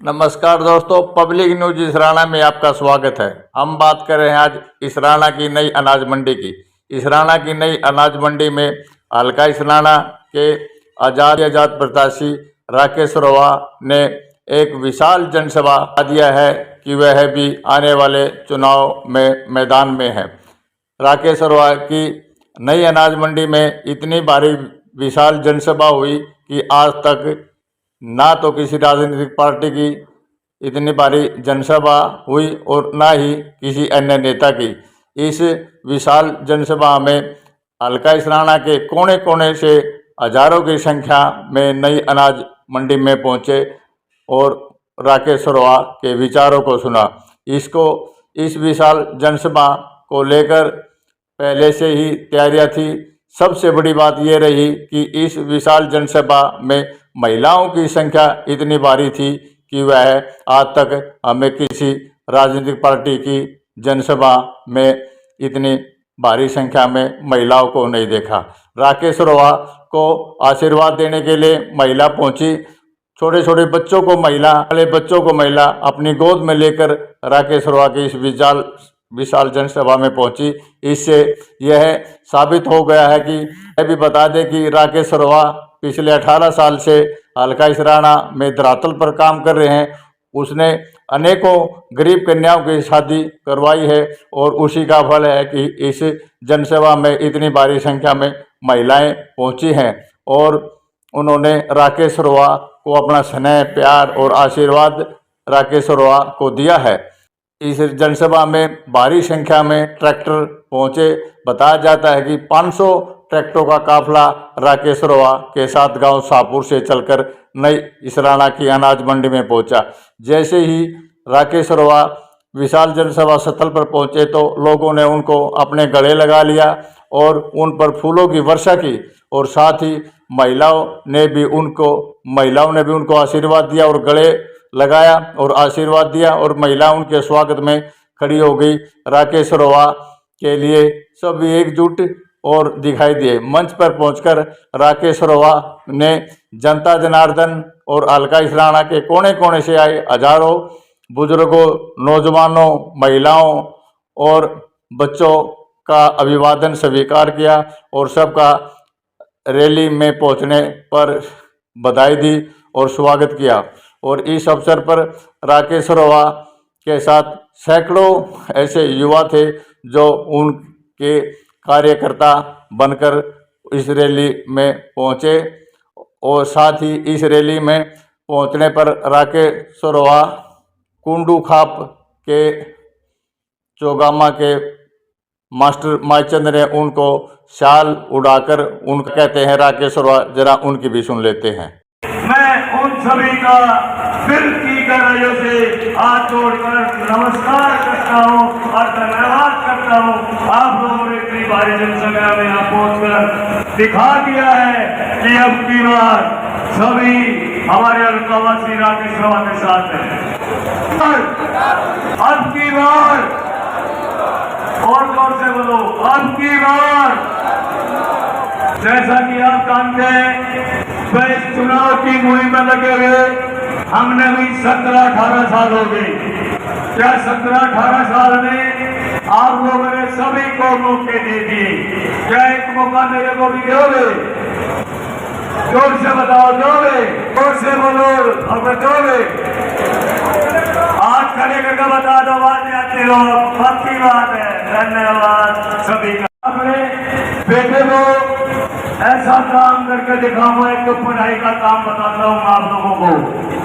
नमस्कार दोस्तों, public news Israna में आपका स्वागत है। हम बात कर रहे हैं आज इसराना की नई अनाज मंडी की। इसराना की नई अनाज मंडी में हल्का इसराना के आजाद प्रत्याशी राकेश रोवा ने एक विशाल जनसभा दिया है कि वह भी आने वाले चुनाव में मैदान में है। राकेश रोवा की नई अनाज मंडी में इतनी भारी विशाल जनसभा हुई कि आज तक ना तो किसी राजनीतिक पार्टी की इतनी भारी जनसभा हुई और ना ही किसी अन्य नेता की। इस विशाल जनसभा में हल्का इसराना के कोने कोने से हजारों की संख्या में नई अनाज मंडी में पहुंचे और राकेश रोवा के विचारों को सुना। इस विशाल जनसभा को लेकर पहले से ही तैयारियां थी। सबसे बड़ी बात यह रही कि इस विशाल जनसभा में महिलाओं की संख्या इतनी भारी थी कि वह आज तक हमें किसी राजनीतिक पार्टी की जनसभा में इतनी भारी संख्या में महिलाओं को नहीं देखा। राकेश रोवा को आशीर्वाद देने के लिए महिला पहुंची। छोटे छोटे बच्चों को महिला अपनी गोद में लेकर राकेश रोवा की इस विशाल जनसभा में पहुंची। इससे यह साबित हो गया है कि यह भी बता दें कि राकेश रोवा पिछले 18 साल से हल्का इसराना में धरातल पर काम कर रहे हैं। उसने अनेकों गरीब कन्याओं की शादी करवाई है और उसी का फल है कि इस जनसभा में इतनी भारी संख्या में महिलाएं पहुंची हैं और उन्होंने राकेश रोवा को अपना स्नेह, प्यार और आशीर्वाद राकेश रोवा को दिया है। इस जनसभा में भारी संख्या में ट्रैक्टर पहुंचे। बताया जाता है कि 500 ट्रैक्टरों का काफिला राकेश रोवा के साथ गांव शाहपुर से चलकर नई इसराना की अनाज मंडी में पहुंचा। जैसे ही राकेश रोवा विशाल जनसभा स्थल पर पहुंचे तो लोगों ने उनको अपने गले लगा लिया और उन पर फूलों की वर्षा की और साथ ही महिलाओं ने भी उनको आशीर्वाद दिया और गले लगाया और आशीर्वाद दिया और महिला उनके स्वागत में खड़ी हो गई। राकेश रोवा के लिए सभी एकजुट और दिखाई दिए। मंच पर पहुंचकर राकेश रोवा ने जनता जनार्दन और हल्का इसराना के कोने कोने से आए हजारों बुजुर्गों, नौजवानों, महिलाओं और बच्चों का अभिवादन स्वीकार किया और सबका रैली में पहुंचने पर बधाई दी और स्वागत किया। और इस अवसर पर राकेश रोवा के साथ सैकड़ों ऐसे युवा थे जो उनके कार्यकर्ता बनकर इस रैली में पहुंचे और साथ ही इस रैली में पहुंचने पर राकेश रोवा कुंडू खाप के चौगामा के मास्टर माईचंद ने उनको शाल उड़ाकर उनका कहते हैं राकेश रोवा, जरा उनकी भी सुन लेते हैं। मैं उन सभी का दिल की गहराइयों से हाथ जोड़कर नमस्कार करता हूँ और धन्यवाद करता हूँ। आप लोगों ने इतनी भारी जनसंख्या में यहाँ पहुँचकर दिखा दिया है कि अब की बार सभी हमारे हल्कावासी राकेश रोवा के साथ हैं। अब की बार और जोर से बोलो, अब की बार जैसा कि आप जानते हैं इस चुनाव की मुहिम में लगे हुए हमने भी 17-18 साल हो गए। क्या 17-18 साल में आप लोगों ने सभी को मौके दे दिए? क्या एक मौका मेरे को भी दोगे? जोर से बताओ, दोगे? जोर से बोलो, अब दोगे? हाथ खड़े करके बता दो, बात नहीं आती हो, पक्की बात है। धन्यवाद सभी का। अपने बेटे को ऐसा काम करके दिखाऊंगा, एक तो पढ़ाई का काम बताता हूँ आप लोगों को।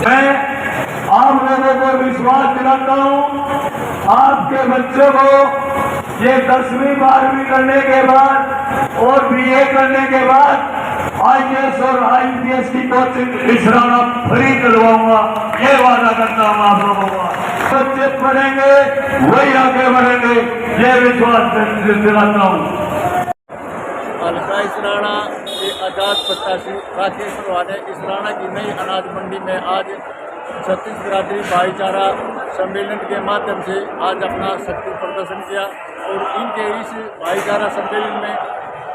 मैं आप लोगों को विश्वास दिलाता हूँ, आपके बच्चों को ये 10वीं 12वीं करने के बाद और BA करने के बाद IAS और IPS की कोचिंग इसराना फ्री करवाऊंगा। ये वादा करता हूँ आप लोगों का। बच्चे पढ़ेंगे वही आगे बढ़ेंगे, ये विश्वास दिलाता हूँ। हल्का इसराना के आजाद प्रत्याशी राकेश रोवा ने इसराना की नई अनाज मंडी में आज छत्तीस बिरादरी भाईचारा सम्मेलन के माध्यम से आज अपना शक्ति प्रदर्शन किया और इनके इस भाईचारा सम्मेलन में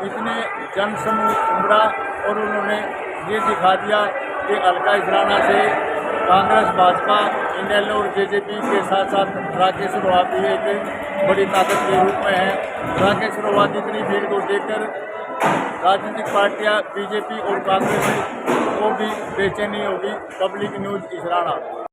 इतने जनसमूह उमड़ा और उन्होंने ये दिखा दिया कि हल्का इसराना से कांग्रेस भाजपा इनेलो और जेजेपी के साथ साथ राकेश रोहा भी एक बड़ी ताकत के रूप में है। राकेश रोहा की इतनी भीड़ को देखकर राजनीतिक पार्टियां बीजेपी और कांग्रेस को भी बेचैनी होगी। Public news Israna.